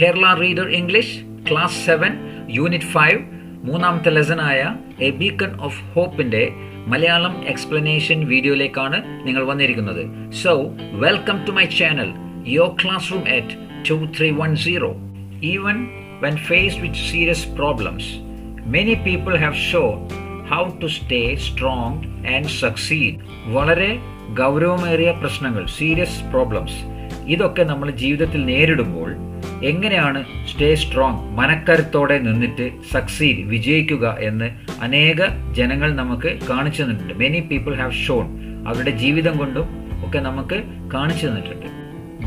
Kerala reader English class 7 unit 5 മൂന്നാമത്തെ ലെസണായ a beacon of ഹോപ്പിന്റെ മലയാളം എക്സ്പ്ലനേഷൻ വീഡിയോയിലേക്കാണ് നിങ്ങൾ വന്നിരിക്കുന്നത്. So welcome to my channel, your classroom at 2310. Even when faced with serious problems, many people have shown how to stay strong and succeed. വളരെ ഗൗരവമേറിയ പ്രശ്നങ്ങൾ, serious problems, ഇതൊക്കെ നമ്മൾ ജീവിതത്തിൽ നേരിടുമ്പോൾ എങ്ങനെയാണ് സ്റ്റേ സ്ട്രോങ്, മനക്കരുത്തോടെ നിന്നിട്ട് സക്സീഡ്, വിജയിക്കുക എന്ന് അനേക ജനങ്ങൾ നമുക്ക് കാണിച്ചു തന്നിട്ടുണ്ട്. മെനി പീപ്പിൾ ഹാവ് ഷോൺ, അവരുടെ ജീവിതം കൊണ്ടും ഒക്കെ നമുക്ക് കാണിച്ചു തന്നിട്ടുണ്ട്.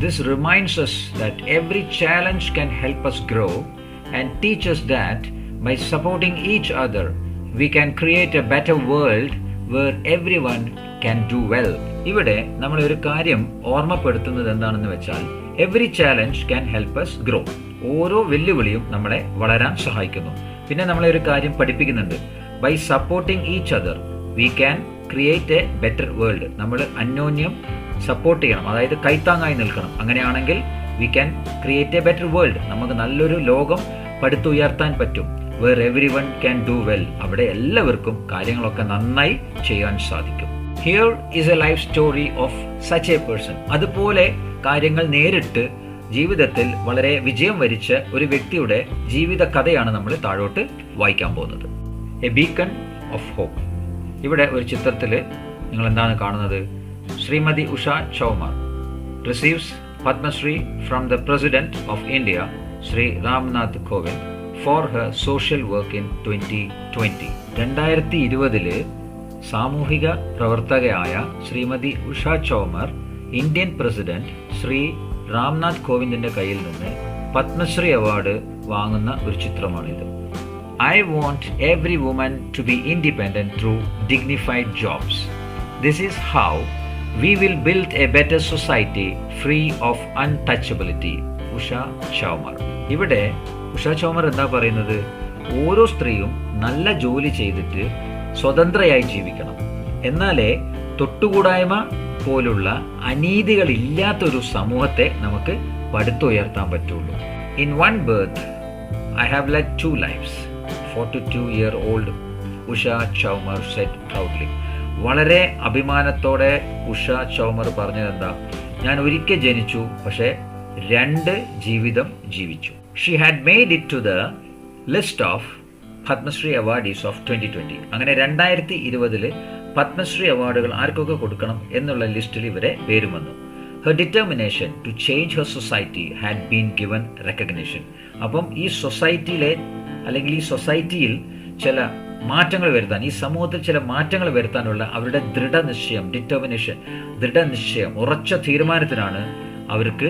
This reminds us that every challenge can help us grow and teach us that by supporting each other, we can create a better world where everyone can do well. ഇവിടെ നമ്മൾ ഒരു കാര്യം ഓർമ്മപ്പെടുത്തുന്നത് എന്താണെന്ന് വെച്ചാൽ, every challenge can help us grow. ഓരോ വെല്ലുവിളിയും നമ്മളെ വളരാൻ സഹായിക്കുന്നു. പിന്നെ നമ്മളെ ഒരു കാര്യം പഠിപ്പിക്കുന്നുണ്ട്, by supporting each other we can create a better world. നമ്മൾ അന്യോന്യം സപ്പോർട്ട് ചെയ്യണം, അതായത് കൈത്താങ്ങായി നിൽക്കണം. അങ്ങനെയാണെങ്കിൽ we can create a better world, നമുക്ക് നല്ലൊരു ലോകം പടുത്തുയർത്താൻ പറ്റും. Where everyone can do well, അവിടെ എല്ലാവർക്കും കാര്യങ്ങളൊക്കെ നന്നായി ചെയ്യാൻ സാധിക്കും. Here is a life story of such a person. അതുപോലെ കാര്യങ്ങൾ നേരിട്ട് ജീവിതത്തിൽ വളരെ വിജയം വരിച്ച ഒരു വ്യക്തിയുടെ ജീവിത കഥയാണ് നമ്മൾ താഴോട്ട് വായിക്കാൻ പോകുന്നത്. A beacon of hope. ഇവിടെ ഒരു ചിത്രത്തിൽ നിങ്ങൾ എന്താണ് കാണുന്നത്? Shrimati Usha ചൗമർ receives Padma Shri from the President of India, Shri Ramnath Kovind, for her social work in 2020. 2020 സാമൂഹിക പ്രവർത്തകയായ ശ്രീമതി ഉഷ ചൗമർ ഇന്ത്യൻ പ്രസിഡന്റ് ശ്രീ രാംനാഥ് കോവിന്ദിന്റെ കയ്യിൽ നിന്ന് പത്മശ്രീ അവാർഡ് വാങ്ങുന്ന ഒരു ചിത്രമാണിത്. I want every woman to be independent through dignified jobs. This is how we will build a better society free of untouchability. Usha ചൗമർ. ഇവിടെ ഉഷ ചൗമർ എന്താ പറയുന്നത്? ഓരോ സ്ത്രീയും നല്ല ജോലി ചെയ്തിട്ട് സ്വതന്ത്രയായി ജീവിക്കണം, എന്നാലേ തൊട്ടുകൂടായ്മ പോലുള്ള അനീതികൾ ഇല്ലാത്തൊരു സമൂഹത്തെ നമുക്ക് പടുത്തുയർത്താൻ പറ്റുള്ളൂ. In one birth, I have led 2 lives. 42-year-old Usha Chowmer said proudly. വളരെ അഭിമാനത്തോടെ ഉഷ ചൗമർ പറഞ്ഞതെന്താ? ഞാൻ ഒരിക്കൽ ജനിച്ചു, പക്ഷേ 2 ജീവിതം ജീവിച്ചു. She had made it to the list of Padmashri awardees of 2020. അങ്ങനെ 2020 പത്മശ്രീ അവാർഡുകൾ ആർക്കൊക്കെ കൊടുക്കണം എന്നുള്ള ലിസ്റ്റിൽ ഇവരെ പേരും വന്നു. Her determination to change her society had been given recognition. അപ്പം ഈ സൊസൈറ്റിയിലെ അല്ലെങ്കിൽ ഈ സൊസൈറ്റിയിൽ ചില മാറ്റങ്ങൾ വരുത്താൻ, ഈ സമൂഹത്തിൽ ചില മാറ്റങ്ങൾ വരുത്താനുള്ള അവരുടെ ദൃഢനിശ്ചയം, ഉറച്ച തീരുമാനത്തിനാണ് അവർക്ക്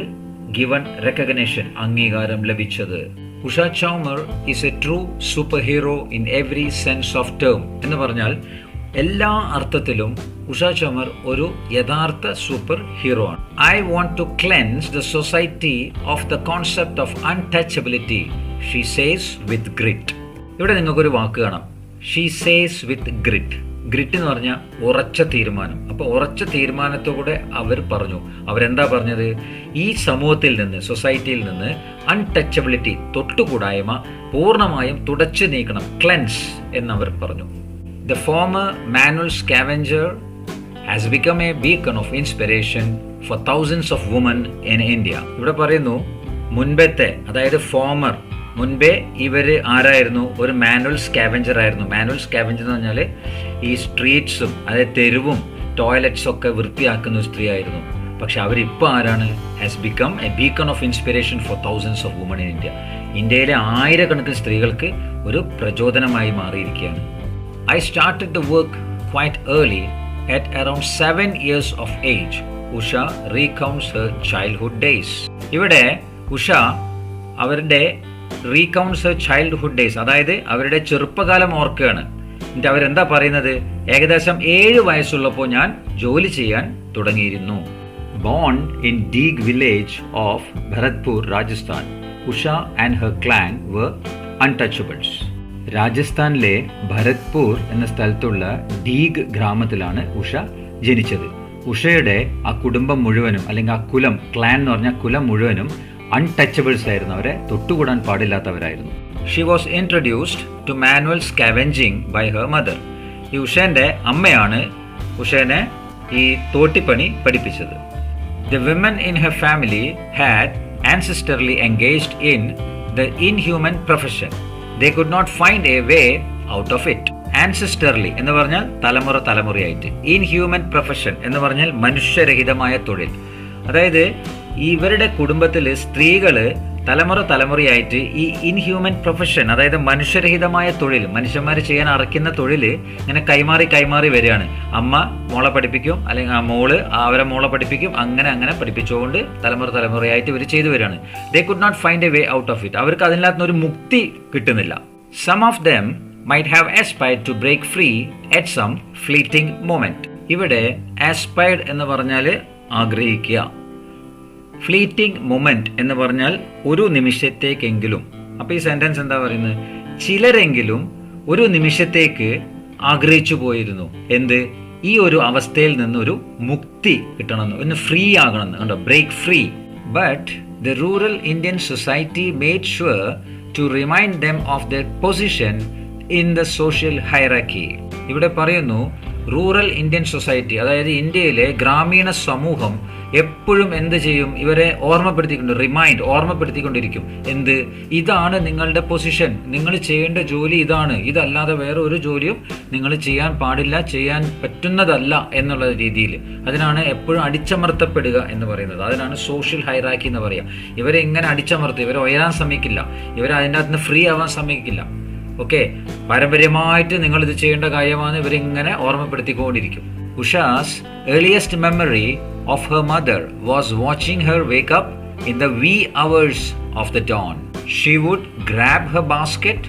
ഗിവൺ റെക്കഗ്നേഷൻ, അംഗീകാരം ലഭിച്ചത്. Usha Chaumar is a true super hero in every sense of term എന്ന് പറഞ്ഞാൽ എല്ലാ അർത്ഥത്തിലും ഉഷ ചൗമർ ഒരു യഥാർത്ഥ സൂപ്പർ ഹീറോ ആണ്. I want to cleanse the society of the concept of untouchability, she says with grit. ഇവിടെ നിങ്ങൾക്കൊരു വാക്ക് കാണാം, she says with grit. Grit എന്ന് പറഞ്ഞാൽ ഉറച്ച തീരുമാനം. അപ്പോൾ ഉറച്ച തീരുമാനത്തോടെ അവർ പറഞ്ഞു. അവരെന്താ പറഞ്ഞത്? ഈ സമൂഹത്തിൽ നിന്ന്, സൊസൈറ്റിയിൽ നിന്ന് അൺടച്ചബിലിറ്റി, തൊട്ടുകൂടായ്മ പൂർണ്ണമായും തുടച്ചു നീക്കണം, ക്ലെൻസ് എന്നവർ പറഞ്ഞു. The former manual scavenger has become a beacon of inspiration for thousands of women in India. ഇവിടെ പറയുന്നു, മുൻപത്തെ, അതായത് മുൻപേ ഇവർ ആരായിരുന്നു? ഒരു മാനുവൽ സ്കാവെഞ്ചർ ആയിരുന്നു. മാനുവൽ സ്കാവെഞ്ചർ എന്ന് പറഞ്ഞാൽ ഈ സ്ട്രീറ്റ്സും അതായത് തെരുവും ടോയ്ലറ്റ്സും ഒക്കെ വൃത്തിയാക്കുന്ന ഒരു സ്ത്രീ ആയിരുന്നു. പക്ഷെ അവരിപ്പോൾ ആരാണ്? Has become A beacon of inspiration four thousands of woman in India. ഇന്ത്യയിലെ ആയിരക്കണക്കിന് സ്ത്രീകൾക്ക് ഒരു പ്രചോദനമായി മാറിയിരിക്കുകയാണ്. I started the work quite early. At around 7 years of age, Usha recounts her childhood days. ഇവിടെ ഉഷ അവരുടെ recounts her childhood days, അതായത് അവരുടെ ചെറുപ്പകാലം ഓർക്കുകയാണ്. എന്നിട്ട് അവരെന്താ പറയുന്നത്? ഏകദേശം 7 വയസ്സുള്ളപ്പോൾ ഞാൻ ജോലി ചെയ്യാൻ തുടങ്ങിയിരുന്നു. Born in Deeg village of Bharatpur, Rajasthan, Usha and her clan were untouchables. രാജസ്ഥാനിലെ ഭരത്പൂർ എന്ന സ്ഥലത്തുള്ള ഡീഗ് ഗ്രാമത്തിലാണ് ഉഷ ജനിച്ചത്. ഉഷയുടെ ആ കുടുംബം മുഴുവനും, അല്ലെങ്കിൽ ആ കുലം, ക്ലാൻ എന്ന് പറഞ്ഞ കുലം മുഴുവനും അൺടച്ചബിൾസ് ആയിരുന്നു, അവരെ തൊട്ടുകൂടാൻ പാടില്ലാത്തവരായിരുന്നു. She was introduced to manual scavenging by her mother. ഈ ഉഷേൻ്റെ അമ്മയാണ് ഉഷേനെ ഈ തോട്ടിപ്പണി പഠിപ്പിച്ചത്. The women in her family had ancestrally engaged in the inhuman profession. They could not find a way out of it. Ancestorly എന്ന് പറഞ്ഞാൽ തലമുറയായിട്ട്, inhuman profession എന്ന് പറഞ്ഞാൽ മനുഷ്യരഹിതമായ തൊഴിൽ. അതായത് ഇവരുടെ കുടുംബത്തിൽ സ്ത്രീകൾ തലമുറയായിട്ട് ഈ ഇൻഹ്യൂമൻ പ്രൊഫഷൻ, അതായത് മനുഷ്യരഹിതമായ തൊഴിൽ, മനുഷ്യന്മാർ ചെയ്യാൻ അറക്കുന്ന തൊഴിൽ ഇങ്ങനെ കൈമാറി വരികയാണ്. അമ്മ മോളെ പഠിപ്പിക്കും, അല്ലെങ്കിൽ ആ മോള് അവരെ മോളെ പഠിപ്പിക്കും, അങ്ങനെ പഠിപ്പിച്ചുകൊണ്ട് തലമുറയായിട്ട് ഇവർ ചെയ്തു വരികയാണ്. They could not find a way out of it. അവർക്ക് അതിനകത്തുനിന്നൊരു മുക്തി കിട്ടുന്നില്ല. Some of them might have aspired to break free at some fleeting moment. ഇവിടെ aspired എന്ന് പറഞ്ഞാൽ ആഗ്രഹിക്കുക, ഫ്ലീറ്റിംഗ് മൊമെന്റ് എന്ന് പറഞ്ഞാൽ ഒരു നിമിഷത്തേക്കെങ്കിലും. അപ്പോൾ ഈ സെന്റൻസ് എന്താ പറയുന്നത്? ചിലരെങ്കിലും ഒരു നിമിഷത്തേക്ക് ആഗ്രഹിച്ചു പോയിരുന്നു. എന്ത്? ഈ ഒരു അവസ്ഥയിൽ നിന്നൊരു മുക്തി കിട്ടണമെന്ന്, ഒന്ന് ഫ്രീ ആകണമെന്ന്. കണ്ടോ, break free. But the rural Indian society made sure to remind them of their position in the social hierarchy. ഇവിടെ പറയുന്നു റൂറൽ ഇന്ത്യൻ സൊസൈറ്റി, അതായത് ഇന്ത്യയിലെ ഗ്രാമീണ സമൂഹം എപ്പോഴും എന്ത് ചെയ്യും? ഇവരെ ഓർമ്മപ്പെടുത്തിക്കൊണ്ടിരിക്കും. എന്ത്? ഇതാണ് നിങ്ങളുടെ പൊസിഷൻ, നിങ്ങൾ ചെയ്യേണ്ട ജോലി ഇതാണ്, ഇതല്ലാതെ വേറെ ഒരു ജോലിയും നിങ്ങൾ ചെയ്യാൻ പാടില്ല, ചെയ്യാൻ പറ്റുന്നതല്ല എന്നുള്ള രീതിയിൽ. അതിനാണ് എപ്പോഴും അടിച്ചമർത്തപ്പെടുക എന്ന് പറയുന്നത്. അതിനാണ് സോഷ്യൽ ഹൈറാർക്കി എന്ന് പറയുക. ഇവരെ ഇങ്ങനെ അടിച്ചമർത്തി, ഇവരെ ഉയരാൻ ശ്രമിക്കില്ല, ഇവരെ അതിൻ്റെ അകത്ത് നിന്ന് ഫ്രീ ആവാൻ ശ്രമിക്കില്ല. ഓക്കെ, പാരമ്പര്യമായിട്ട് നിങ്ങൾ ഇത് ചെയ്യേണ്ട കാര്യമാണ് ഇവരിങ്ങനെ ഓർമ്മപ്പെടുത്തിക്കൊണ്ടിരിക്കും. Usha's earliest memory of her mother was watching her wake up in the wee hours of the dawn. She would grab her basket,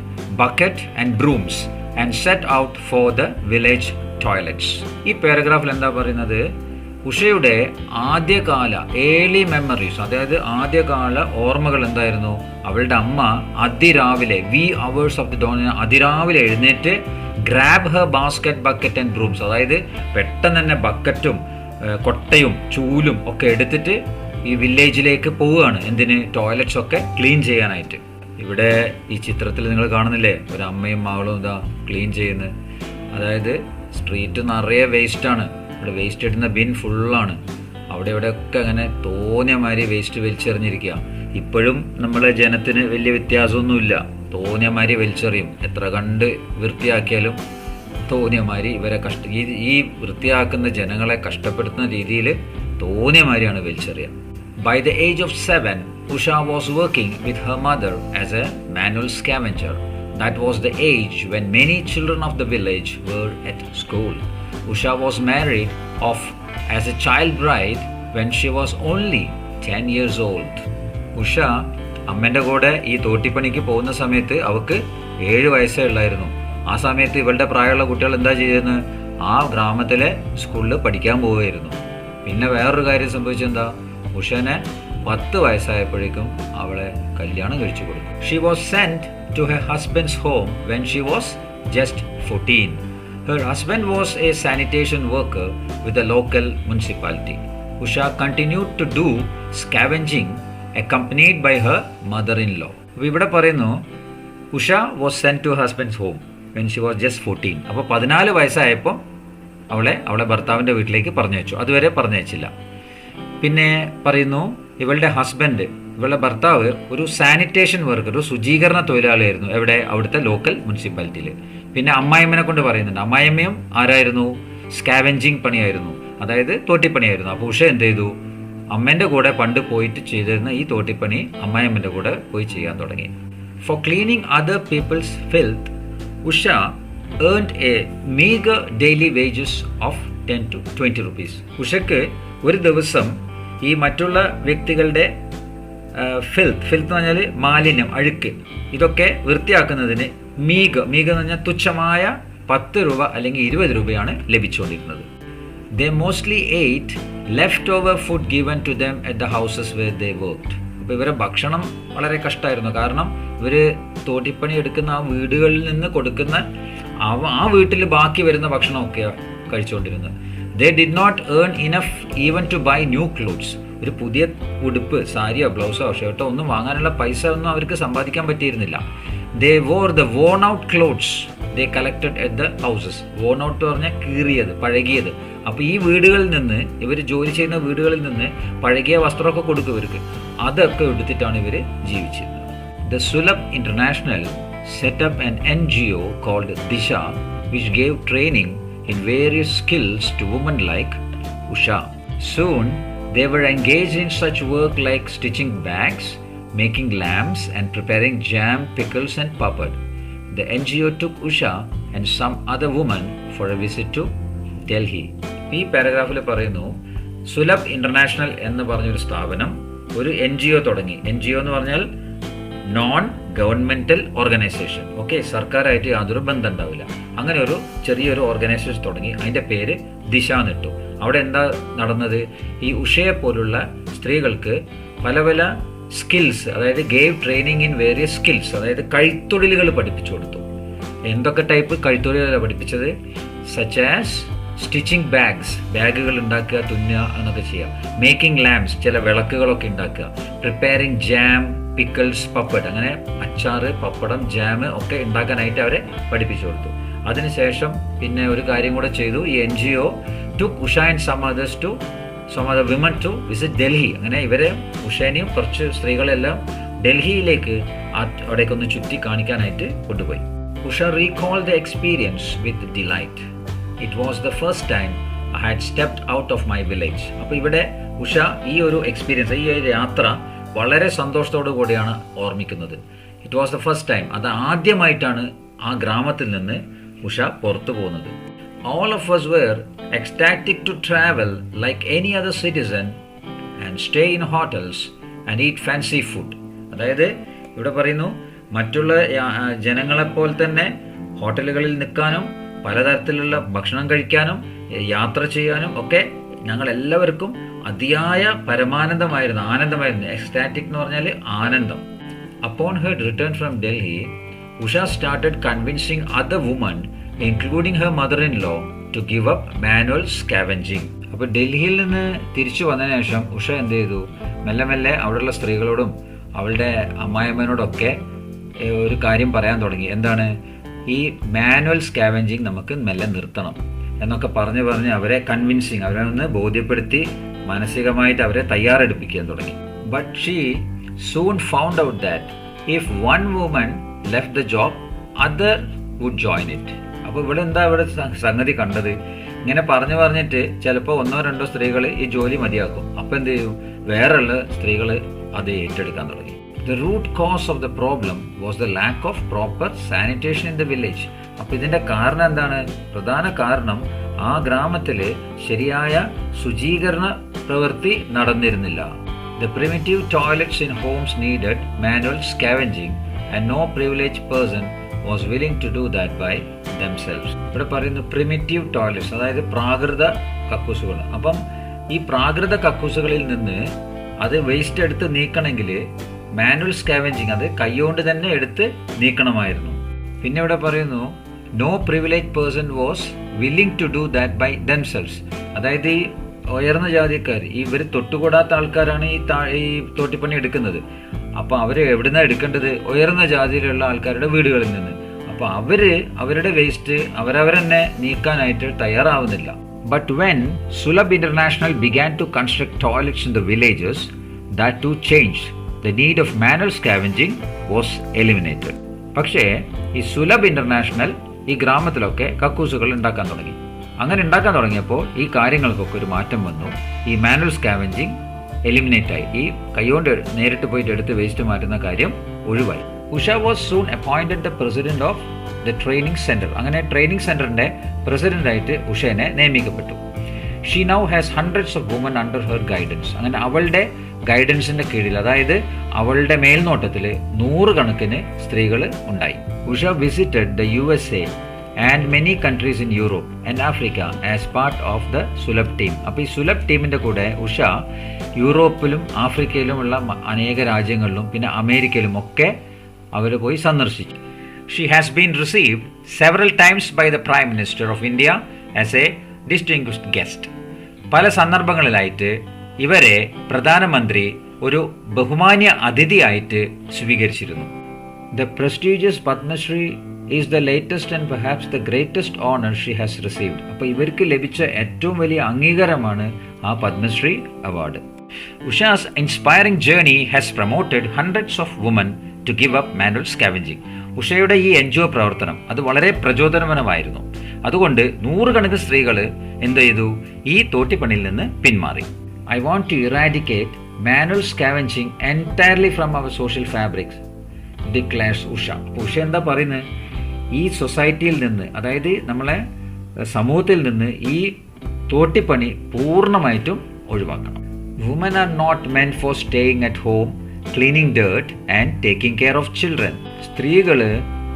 bucket and brooms and set out for the village toilets. ഈ പാരഗ്രാഫിൽ എന്താ പറയുന്നത്? ഉഷയുടെ ആദ്യകാല early memories, അതായത് ആദ്യകാല ഓർമ്മകൾ എന്തായിരുന്നു? അവളുടെ അമ്മ അതിരാവിലെ, wee hours of the dawn, അതിരാവിലെ എഴുന്നേറ്റ് grab her basket, bucket and brooms, അതായത് പെട്ടെന്ന് തന്നെ ബക്കറ്റും കൊട്ടയും ചൂലും ഒക്കെ എടുത്തിട്ട് ഈ വില്ലേജിലേക്ക് പോവുകയാണ്. എന്തിന്? ടോയ്ലറ്റ്സ് ഒക്കെ ക്ലീൻ ചെയ്യാനായിട്ട്. ഇവിടെ ഈ ചിത്രത്തിൽ നിങ്ങൾ കാണുന്നില്ലേ, ഒരു അമ്മയും മകളും ഇതാ ക്ലീൻ ചെയ്യുന്നത്. അതായത് സ്ട്രീറ്റ് നിറയെ വേസ്റ്റാണ്, ഇവിടെ വേസ്റ്റ് ഇടുന്ന ബിൻ ഫുള്ളാണ്. അവിടെ ഇവിടെയൊക്കെ അങ്ങനെ തോന്നിയ മാതിരി വേസ്റ്റ് വലിച്ചെറിഞ്ഞിരിക്കുക. ഇപ്പോഴും നമ്മളെ ജനത്തിന് വലിയ വ്യത്യാസമൊന്നുമില്ല, തോന്നിയ മാതിരി വലിച്ചെറിയും. എത്ര കണ്ട് വൃത്തിയാക്കിയാലും തോന്നിയ മാതിരി ഇവരെ ഈ വൃത്തിയാക്കുന്ന ജനങ്ങളെ കഷ്ടപ്പെടുത്തുന്ന രീതിയിൽ തോന്നിയ മാതിരിയാണ് വലിച്ചെറിയുക. By the age of 7, Usha was working with her mother as a manual scavenger. That was the age when many children of the village were at school. Usha was married off as a child bride when she was only 10 years old. Usha അമ്മേൻ്റെ കൂടെ ഈ തോട്ടിപ്പണിക്ക് പോകുന്ന സമയത്ത് അവൾക്ക് 7 വയസ്സേ ഉള്ളായിരുന്നു. ആ സമയത്ത് ഇവളുടെ പ്രായമുള്ള കുട്ടികൾ എന്താ ചെയ്യുന്നത്? ആ ഗ്രാമത്തിലെ സ്കൂളിൽ പഠിക്കാൻ പോവുകയായിരുന്നു. പിന്നെ വേറൊരു കാര്യം സംഭവിച്ചെന്താ? ഉഷനെ 10 വയസ്സായപ്പോഴേക്കും അവളെ കല്യാണം കഴിച്ചു കൊടുക്കും. She was sent to her husband's home when she was just 14. Her husband was a sanitation worker with the local municipality. Usha continued to do scavenging accompanied by her mother-in-law. ഇവിടെ പറയുന്നു Usha was sent to husband's home when she was just 14. അപ്പോൾ 14 വയസ്സായപ്പോൾ അവളെ ഭർത്താവിൻ്റെ വീട്ടിലേക്ക് പറഞ്ഞയച്ചു. അതുവരെ പറഞ്ഞയച്ചില്ല. പിന്നെ പറയുന്നു ഇവളുടെ ഹസ്ബൻഡ്, ഇവളുടെ ഭർത്താവ് ഒരു സാനിറ്റേഷൻ വർക്കർ, ഒരു ശുചീകരണ തൊഴിലാളിയായിരുന്നു. എവിടെ? അവിടുത്തെ ലോക്കൽ മുനിസിപ്പാലിറ്റിയിൽ. പിന്നെ അമ്മായിമ്മനെ കൊണ്ട് പറയുന്നുണ്ട്. അമ്മായിമ്മയും ആരായിരുന്നു? സ്കാവെഞ്ചിങ് പണിയായിരുന്നു, അതായത് തോട്ടിപ്പണിയായിരുന്നു. അപ്പോൾ ഉഷ എന്ത് ചെയ്തു? അമ്മേൻ്റെ കൂടെ പണ്ട് പോയിട്ട് ചെയ്തിരുന്ന ഈ തോട്ടിപ്പണി അമ്മായിമ്മൻ്റെ കൂടെ പോയി ചെയ്യാൻ തുടങ്ങി. For cleaning other people's filth, Usha earned a meagre daily wages of 10 to 20 rupees. ഉഷയ്ക്ക് ഒരു ദിവസം ഈ മറ്റുള്ള വ്യക്തികളുടെ ഫിൽത്ത് എന്ന് പറഞ്ഞാൽ മാലിന്യം, അഴുക്ക്, ഇതൊക്കെ വൃത്തിയാക്കുന്നതിന് മീഗ് എന്ന് പറഞ്ഞാൽ തുച്ഛമായ 10 രൂപ അല്ലെങ്കിൽ 20 രൂപയാണ് ലഭിച്ചുകൊണ്ടിരുന്നത്. They mostly ate leftover food given to them at the houses where they worked. അപ്പോൾ ഇവരെ ഭക്ഷണം വളരെ കഷ്ടമായിരുന്നു. കാരണം ഇവർ തോട്ടിപ്പണി എടുക്കുന്ന ആ വീടുകളിൽ നിന്ന് കൊടുക്കുന്ന ആ വീട്ടിൽ ബാക്കി വരുന്ന ഭക്ഷണമൊക്കെയാണ് കഴിച്ചുകൊണ്ടിരുന്നത്. They did not earn enough even to buy new clothes. ഒരു പുതിയ ഉടുപ്പ്, സാരിയോ ബ്ലൗസോ ഷർട്ടോ ഒന്നും വാങ്ങാനുള്ള പൈസ ഒന്നും അവർക്ക് സമ്പാദിക്കാൻ പറ്റിയിരുന്നില്ല. They wore the worn out clothes they collected at the houses. Worn out പറഞ്ഞാൽ കീറിയത്, പഴകിയത്. അപ്പോൾ ഈ വീടുകളിൽ നിന്ന്, ഇവർ ജോലി ചെയ്യുന്ന വീടുകളിൽ നിന്ന് പഴകിയ വസ്ത്രമൊക്കെ കൊടുക്കും ഇവർക്ക്. അതൊക്കെ എടുത്തിട്ടാണ് ഇവർ ജീവിച്ചിരുന്നത്. The Sulabh International set up an NGO called Disha, which gave training in various skills to women like Usha. Soon, they were engaged in such work like stitching bags, making lamps, and preparing jam, pickles, and papad. The NGO took Usha and some other women for a visit to Delhi. ഈ പാരഗ്രാഫിൽ പറയുന്നു, Sulabh international എന്ന് പറഞ്ഞൊരു സ്ഥാപനം ഒരു NGO തുടങ്ങി. NGO എന്ന് പറഞ്ഞാൽ non governmental organisation. Okay, സർക്കാരായിട്ട് യാതൊരു ബന്ധം ഉണ്ടാവില്ല. അങ്ങനെ ഒരു ചെറിയൊരു ഓർഗനൈസേഷൻ തുടങ്ങി. അതിൻ്റെ പേര് ദിശ എന്നിട്ടു. അവിടെ എന്താ നടന്നത്? ഈ ഉഷയെ പോലുള്ള സ്ത്രീകൾക്ക് പല പല സ്കിൽസ്, അതായത് gave training in various skills, അതായത് കൈത്തൊഴിലുകൾ പഠിപ്പിച്ചു കൊടുത്തു. എന്തൊക്കെ ടൈപ്പ് കൈത്തൊഴിലുകളാണ് പഠിപ്പിച്ചത്? സച്ച് ആസ് സ്റ്റിച്ചിങ് ബാഗ്സ്, ബാഗുകൾ ഉണ്ടാക്കുക, തുന്നുക എന്നൊക്കെ ചെയ്യുക. മേക്കിംഗ് ലാംപ്സ്, ചില വിളക്കുകളൊക്കെ ഉണ്ടാക്കുക. പ്രിപ്പയറിങ് ജാം, പിക്കിൾസ്, പപ്പഡ്, അങ്ങനെ അച്ചാറ്, പപ്പടം, ജാം ഒക്കെ ഉണ്ടാക്കാനായിട്ട് അവരെ പഠിപ്പിച്ചു കൊടുത്തു. അതിനുശേഷം പിന്നെ ഒരു കാര്യം കൂടെ ചെയ്തു. ഈ NGO took Usha and some other women to visit Delhi. അങ്ങനെ ഇവരെ, ഉഷേനെയും കുറച്ച് സ്ത്രീകളെല്ലാം ഡൽഹിയിലേക്ക് അവിടേക്കൊന്ന് ചുറ്റി കാണിക്കാനായിട്ട് കൊണ്ടുപോയി. Usha recalled the experience with delight. It was the first time I had stepped out of my village. അപ്പോൾ ഇവിടെ ഉഷ ഈ ഒരു എക്സ്പീരിയൻസ്, ഈ ഒരു യാത്ര വളരെ സന്തോഷത്തോടു കൂടിയാണ് ഓർമ്മിക്കുന്നത്. It was the first time, അത് ആദ്യമായിട്ടാണ് ആ ഗ്രാമത്തിൽ നിന്ന് ഉഷ പുറത്തു പോകുന്നത്. All of us were ecstatic to travel like any other citizen and stay in hotels and eat fancy food. അതായത് ഇവിടെ പറയുന്നു, മറ്റുള്ള ജനങ്ങളെപ്പോലെ തന്നെ ഹോട്ടലുകളിൽ നിൽക്കാനും പലതരത്തിലുള്ള ഭക്ഷണം കഴിക്കാനും യാത്ര ചെയ്യാനും ഒക്കെ ഞങ്ങൾ എല്ലാവർക്കും അതിയായ പരമാനന്ദമായിരുന്നു, ആനന്ദമായിരുന്നു. എക്സ്റ്റാറ്റിക് എന്ന് പറഞ്ഞാൽ ആനന്ദം. Upon her return from Delhi, Usha started convincing other women, including her mother-in-law, to give up manual scavenging. അപ്പോൾ ഡൽഹിയിൽ നിന്ന് തിരിച്ചു വന്നതിന് ശേഷം ഉഷ എന്ത് ചെയ്തു? മെല്ലെ മെല്ലെ അവിടെയുള്ള സ്ത്രീകളോടും അവളുടെ അമ്മായിയമ്മനോടൊക്കെ ഒരു കാര്യം പറയാൻ തുടങ്ങി. എന്താണ്? ഈ മാനുവൽ സ്കാവെഞ്ചിങ് നമുക്ക് മെല്ലെ നിർത്തണം എന്നൊക്കെ പറഞ്ഞ് അവരെ കൺവിൻസിങ്, അവരെ ഒന്ന് ബോധ്യപ്പെടുത്തി മാനസികമായിട്ട് അവരെ തയ്യാറെടുപ്പിക്കാൻ തുടങ്ങി. But she soon found out that if one woman left the job, other would join it. അപ്പോൾ ഇവിടെ എന്താ ഇവിടെ സംഗതി കണ്ടത്? ഇങ്ങനെ പറഞ്ഞിട്ട് ചിലപ്പോൾ 1-2 സ്ത്രീകൾ ഈ ജോലി മതിയാക്കും. അപ്പോൾ എന്ത് ചെയ്യും? വേറെയുള്ള സ്ത്രീകൾ അത് ഏറ്റെടുക്കാൻ തുടങ്ങി. The root cause of the problem was the lack of proper sanitation in the village. അപ്പോൾ ഇതിൻ്റെ കാരണം എന്താണ്? പ്രധാന കാരണം ആ ഗ്രാമത്തിൽ ശരിയായ ശുചീകരണ പ്രവൃത്തി നടന്നിരുന്നില്ല. The primitive toilets in homes needed manual scavenging and no privileged person was willing to do that by themselves. ഇവിടെ പറയുന്നു primitive toilets, അതായത് പ്രാകൃത കക്കൂസുകൾ. അപ്പം ഈ പ്രാകൃത കക്കൂസുകളിൽ നിന്ന് അത് വേസ്റ്റ് എടുത്ത് നീക്കണമെങ്കിൽ മാനുവൽ സ്കാവെഞ്ചിങ്, അത് കൈകൊണ്ട് തന്നെ എടുത്ത് നീക്കണമായിരുന്നു. പിന്നെ ഇവിടെ പറയുന്നു no privilege person was willing to do that by themselves. അതായത് ഈ ഉയർന്ന ജാതിക്കാർ, ഇവർ തൊട്ടുകൂടാത്ത ആൾക്കാരാണ് ഈ തോട്ടിപ്പണി എടുക്കുന്നത്. അപ്പോൾ അവർ എവിടുന്നാണ് എടുക്കേണ്ടത്? ഉയർന്ന ജാതിയിലുള്ള ആൾക്കാരുടെ വീടുകളിൽ നിന്ന്. അപ്പോൾ അവരുടെ വേസ്റ്റ് അവരവരെന്നെ നീക്കാനായിട്ട് തയ്യാറാവുന്നില്ല. But when Sulabh international began to construct toilets in the villages, that too changed. The need of manual scavenging was eliminated. പക്ഷേ ഈ സുലഭ് ഇന്റർനാഷണൽ ഈ ഗ്രാമത്തിലൊക്കെ കക്കൂസുകൾ ഉണ്ടാക്കാൻ തുടങ്ങി. അങ്ങനെ ഉണ്ടാക്കാൻ തുടങ്ങിയപ്പോൾ ഈ കാര്യങ്ങൾക്കൊക്കെ ഒരു മാറ്റം വന്നു. ഈ മാനുവൽ സ്കാവെഞ്ചിങ് എലിമിനേറ്റ് ആയി. ഈ കൈകൊണ്ട് നേരിട്ട് പോയിട്ട് എടുത്ത് വേസ്റ്റ് മാറ്റുന്ന കാര്യം ഒഴിവായി. Usha was soon appointed the president of the training centre. അങ്ങനെ ട്രെയിനിങ് സെന്ററിന്റെ പ്രസിഡന്റായിട്ട് ഉഷേനെ നിയമിക്കപ്പെട്ടു. She now has hundreds of women under her guidance. അങ്ങനെ അവളുടെ ഗൈഡൻസിന്റെ കീഴിൽ, അതായത് അവളുടെ മേൽനോട്ടത്തിൽ 100 കണക്കിന് സ്ത്രീകൾ ഉണ്ടായി. Usha visited the USA and many countries in Europe and Africa as part of the Sulabh team. അപ്പോൾ ഈ സുലഭ് ടീമിന്റെ കൂടെ ഉഷ യൂറോപ്പിലും ആഫ്രിക്കയിലുമുള്ള അനേക രാജ്യങ്ങളിലും പിന്നെ അമേരിക്കയിലും ഒക്കെ അവർ പോയി സന്ദർശിച്ചു. She has been received several times by the Prime Minister of India as a distinguished guest. പല സന്ദർഭങ്ങളിലായിട്ട് ഇവരെ പ്രധാനമന്ത്രി ഒരു ബഹുമാന്യ അതിഥിയായിട്ട് സ്വീകരിച്ചിരുന്നു. The prestigious Padma Shri is the latest and perhaps the greatest honour she has received. അപ്പോൾ ഇവർക്ക് ലഭിച്ച ഏറ്റവും വലിയ അംഗീകാരമാണ് ആ Padma Shri award. Usha's inspiring journey has promoted hundreds of women to give up manual scavenging. ഉഷയുടെ ഈ NGO പ്രവർത്തനം അത് വളരെ പ്രചോദനപരമായിരുന്നു. അതുകൊണ്ട് നൂറുകണക്കിന് സ്ത്രീകൾ എന്ത് ചെയ്തു? ഈ തോട്ടിപ്പണിയിൽ നിന്ന് പിന്മാറി. I want to eradicate manual scavenging entirely from our social fabrics declares Usha. Usha എന്താ പറയുന്നത്? ഈ സൊസൈറ്റിയിൽ നിന്ന്, അതായത് നമ്മളെ സമൂഹത്തിൽ നിന്ന് ഈ തോട്ടിപ്പണി പൂർണ്ണമായിട്ടും ഒഴിവാക്കണം. Women are not meant for staying at home cleaning dirt and taking care of children. സ്ത്രീകൾ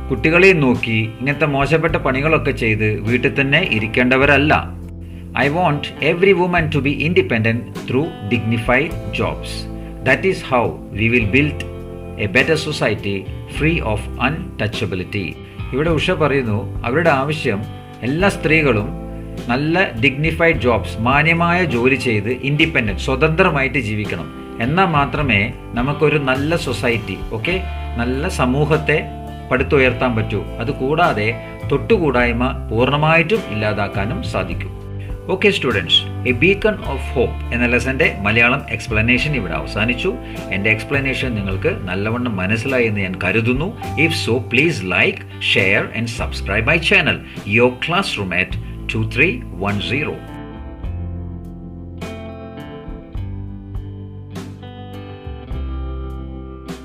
കുട്ടികളെയും നോക്കി ഇങ്ങനത്തെ മോശപ്പെട്ട പണികളൊക്കെ ചെയ്ത് വീട്ടിൽ തന്നെ ഇരിക്കേണ്ടവരല്ല. I want every woman to be independent through dignified jobs. That is how we will build a better society free of untouchability. ഇവിടെ ഉഷ പറയുന്നു അവരുടെ ആവശ്യം എല്ലാ സ്ത്രീകളും നല്ല ഡിഗ്നിഫൈഡ് ജോബ്സ്, മാന്യമായ ജോലി ചെയ്ത് ഇൻഡിപെൻഡൻറ്റ് സ്വതന്ത്രമായിട്ട് ജീവിക്കണം. എന്നാൽ മാത്രമേ നമുക്കൊരു നല്ല സൊസൈറ്റി, നല്ല സമൂഹത്തെ പടുത്തുയർത്താൻ പറ്റൂ. അതുകൂടാതെ തൊട്ടുകൂടായ്മ പൂർണ്ണമായിട്ടും ഇല്ലാതാക്കാനും സാധിക്കും. Okay students, a beacon of hope എന്ന ലെസൻ്റെ മലയാളം എക്സ്പ്ലനേഷൻ ഇവിടെ അവസാനിച്ചു. എൻ്റെ എക്സ്പ്ലനേഷൻ നിങ്ങൾക്ക് നല്ലവണ്ണം മനസ്സിലായി എന്ന് ഞാൻ കരുതുന്നു. If so please like, share and subscribe my channel your class room at 2310.